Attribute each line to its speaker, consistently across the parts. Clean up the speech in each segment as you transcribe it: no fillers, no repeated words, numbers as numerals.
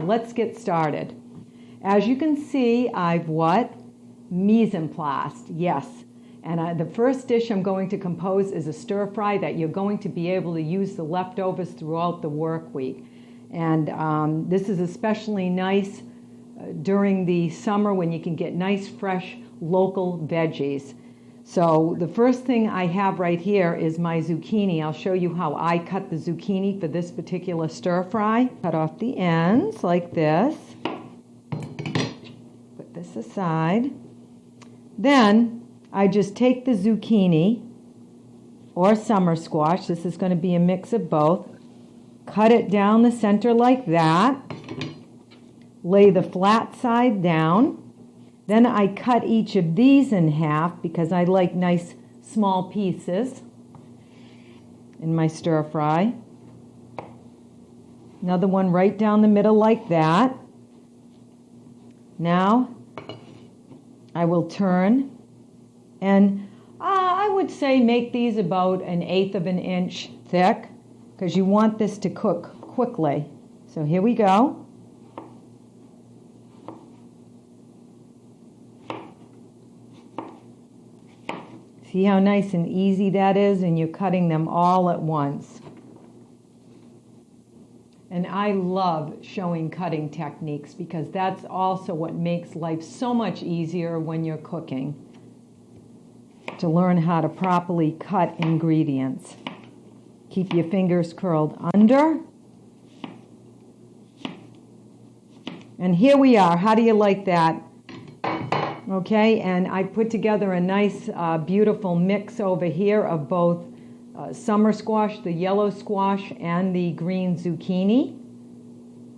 Speaker 1: Let's get started. As you can see, I've what? Mise en place, yes. And the first dish I'm going to compose is a stir fry that you're going to be able to use the leftovers throughout the work week. And this is especially nice during the summer when you can get nice, fresh, local veggies. So the first thing I have right here is my zucchini. I'll show you how I cut the zucchini for this particular stir fry. Cut off the ends like this. Put this aside. Then I just take the zucchini or summer squash. This is going to be a mix of both. Cut it down the center like that. Lay the flat side down. Then I cut each of these in half because I like nice small pieces in my stir fry. Another one right down the middle like that. Now I will turn and I would say make these about 1/8 of an inch thick because you want this to cook quickly. So here we go. See how nice and easy that is, and you're cutting them all at once. And I love showing cutting techniques because that's also what makes life so much easier when you're cooking. To learn how to properly cut ingredients. Keep your fingers curled under. And here we are. How do you like that? Okay, and I put together a nice, beautiful mix over here of both summer squash, the yellow squash, and the green zucchini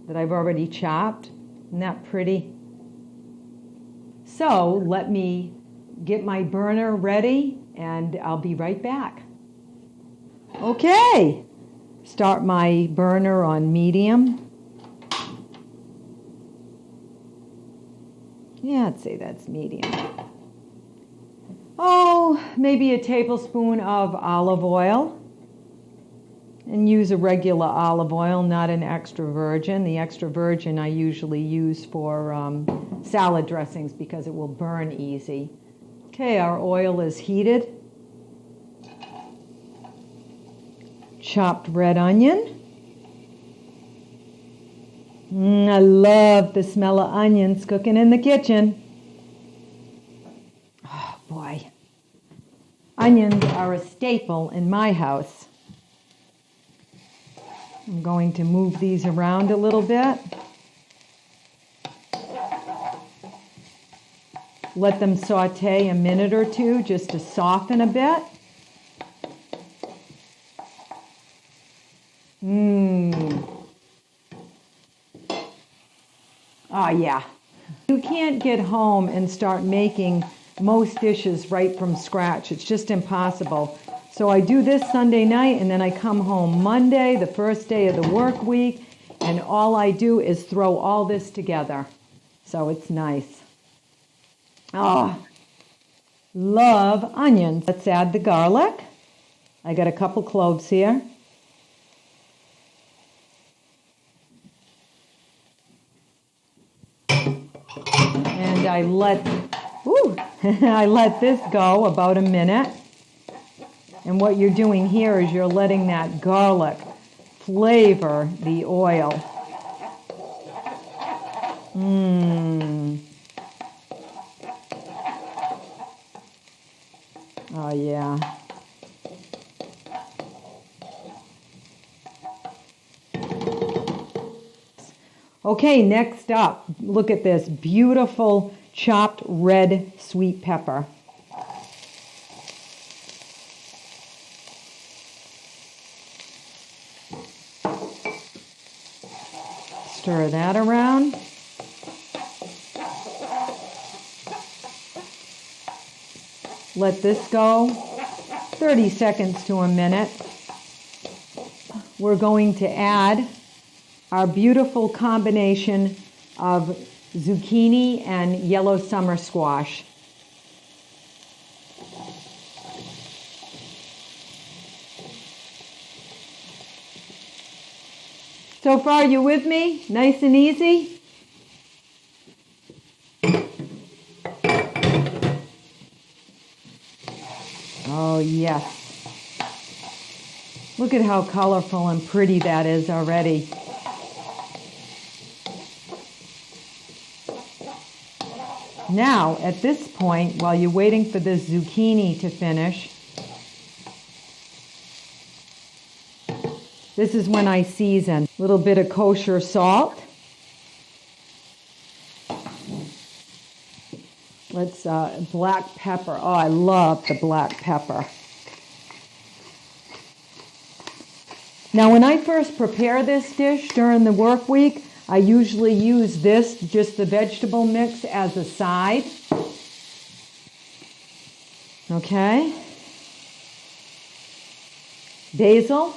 Speaker 1: that I've already chopped. Isn't that pretty? So let me get my burner ready, and I'll be right back. Okay, start my burner on medium. Yeah, I'd say that's medium. Oh, maybe a tablespoon of olive oil. And use a regular olive oil, not an extra virgin. The extra virgin I usually use for salad dressings because it will burn easy. Okay, our oil is heated. Chopped red onion. I love the smell of onions cooking in the kitchen. Oh, boy. Onions are a staple in my house. I'm going to move these around a little bit. Let them saute a minute or two just to soften a bit. Oh, yeah. You can't get home and start making most dishes right from scratch. It's just impossible. So I do this Sunday night, and then I come home Monday, the first day of the work week, and all I do is throw all this together. So it's nice. Oh, love onions. Let's add the garlic. I got a couple cloves here. And I let this go about a minute. And what you're doing here is you're letting that garlic flavor the oil. Oh, yeah. Okay, next up, look at this beautiful chopped red sweet pepper. Stir that around. Let this go 30 seconds to a minute. We're going to add our beautiful combination of zucchini and yellow summer squash. So far, you with me? Nice and easy? Oh, yes. Look at how colorful and pretty that is already. Now, at this point, while you're waiting for this zucchini to finish, this is when I season. A little bit of kosher salt. Let's, black pepper. Oh, I love the black pepper. Now, when I first prepare this dish during the work week, I usually use this, just the vegetable mix, as a side. Okay. Basil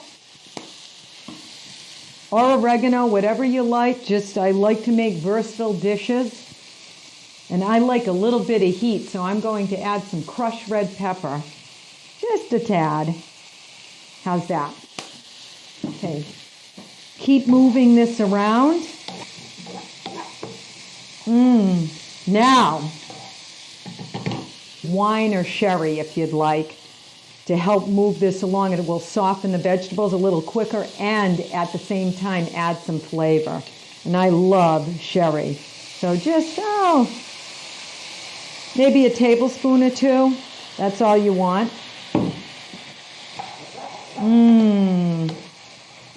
Speaker 1: or oregano, whatever you like. Just, I like to make versatile dishes. And I like a little bit of heat, so I'm going to add some crushed red pepper. Just a tad. How's that? Okay. Keep moving this around. Now, wine or sherry if you'd like to help move this along. It will soften the vegetables a little quicker and at the same time add some flavor. And I love sherry. So just, maybe a tablespoon or two. That's all you want.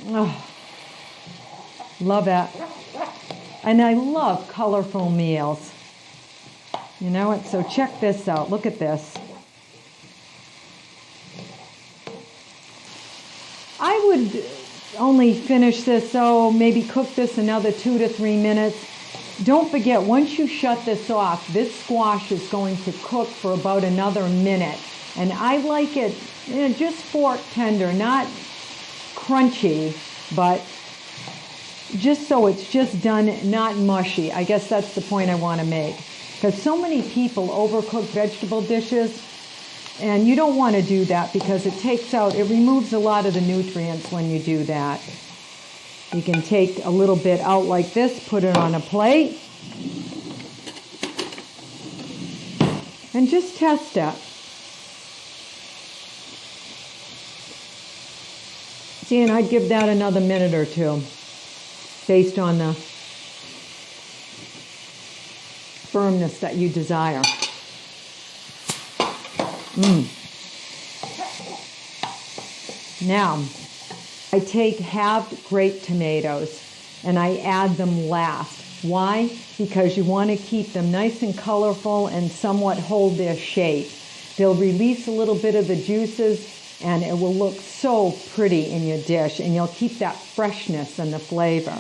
Speaker 1: Oh, love it. And I love colorful meals. You know what? So check this out. Look at this. I would only finish this, maybe cook this another 2 to 3 minutes. Don't forget, once you shut this off, this squash is going to cook for about another minute. And I like it just fork tender, not crunchy, but just so it's just done, not mushy. I guess that's the point I want to make. Because so many people overcook vegetable dishes, and you don't want to do that because it removes a lot of the nutrients when you do that. You can take a little bit out like this, put it on a plate, and just test it. See, and I'd give that another minute or two based on the firmness that you desire. Now, I take halved grape tomatoes and I add them last. Why? Because you want to keep them nice and colorful and somewhat hold their shape. They'll release a little bit of the juices and it will look so pretty in your dish, and you'll keep that freshness and the flavor.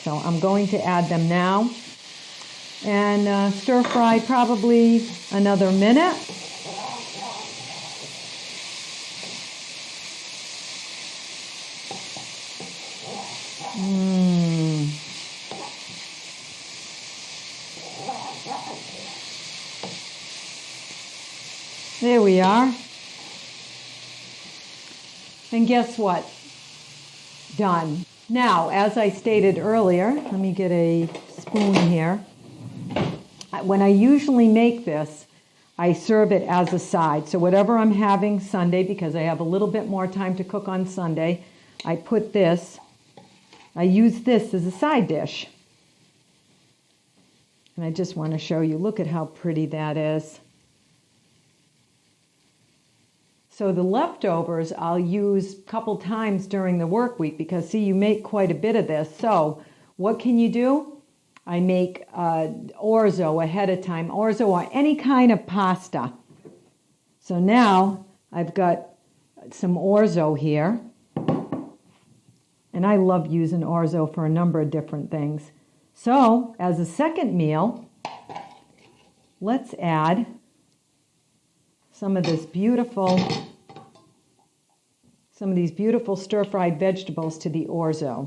Speaker 1: So I'm going to add them now and stir fry probably another minute. There we are. And guess what? Done. Now, as I stated earlier, let me get a spoon here. When I usually make this, I serve it as a side. So whatever I'm having Sunday, because I have a little bit more time to cook on Sunday, I use this as a side dish. And I just want to show you, look at how pretty that is. So the leftovers I'll use a couple times during the work week because, see, you make quite a bit of this. So what can you do? I make orzo ahead of time, orzo or any kind of pasta. So now I've got some orzo here. And I love using orzo for a number of different things. So as a second meal, let's add some of these beautiful stir-fried vegetables to the orzo.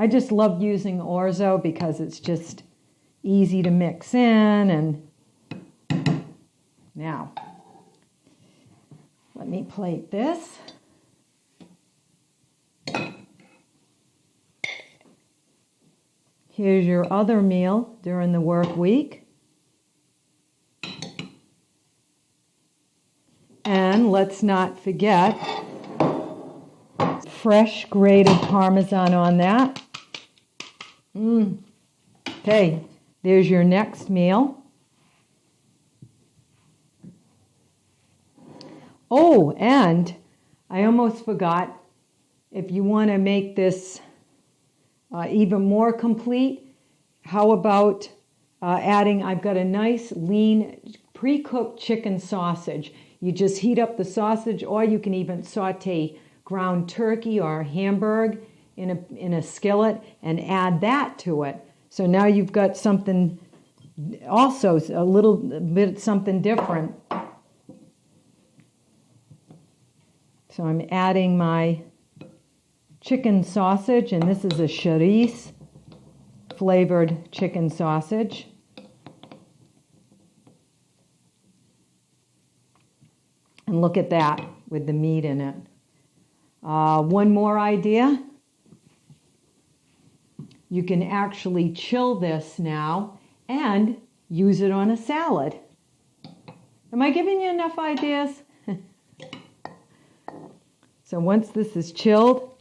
Speaker 1: I just love using orzo because it's just easy to mix in. And now, let me plate this. Here's your other meal during the work week. And let's not forget fresh grated Parmesan on that. Okay, there's your next meal. Oh, and I almost forgot, if you want to make this even more complete, how about adding, I've got a nice lean pre-cooked chicken sausage. You just heat up the sausage, or you can even saute ground turkey or hamburg in a skillet and add that to it. So now you've got something, also a little bit something different. So I'm adding my chicken sausage, and this is a chorizo flavored chicken sausage. And look at that with the meat in it. One more idea. You can actually chill this now and use it on a salad. Am I giving you enough ideas? So once this is chilled,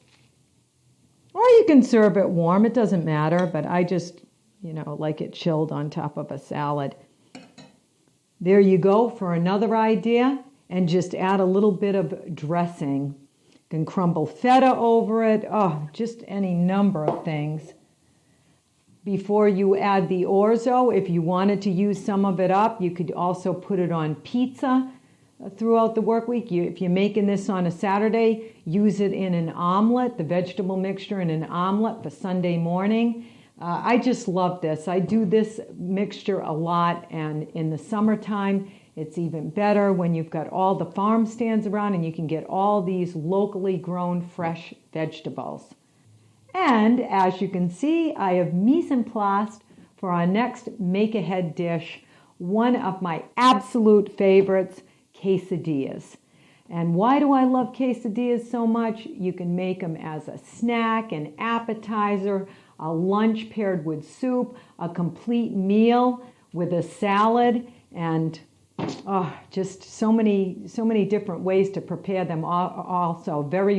Speaker 1: or you can serve it warm, it doesn't matter, but I just, like it chilled on top of a salad. There you go for another idea. And just add a little bit of dressing. You can crumble feta over it. Oh, just any number of things. Before you add the orzo, if you wanted to use some of it up, you could also put it on pizza throughout the work week. If you're making this on a Saturday, use it in an omelet, the vegetable mixture in an omelet for Sunday morning. I just love this. I do this mixture a lot, and in the summertime, it's even better when you've got all the farm stands around and you can get all these locally grown fresh vegetables. And as you can see, I have mise en place for our next make-ahead dish, one of my absolute favorites, quesadillas. And why do I love quesadillas so much? You can make them as a snack, an appetizer, a lunch paired with soup, a complete meal with a salad, and just so many different ways to prepare them. Also very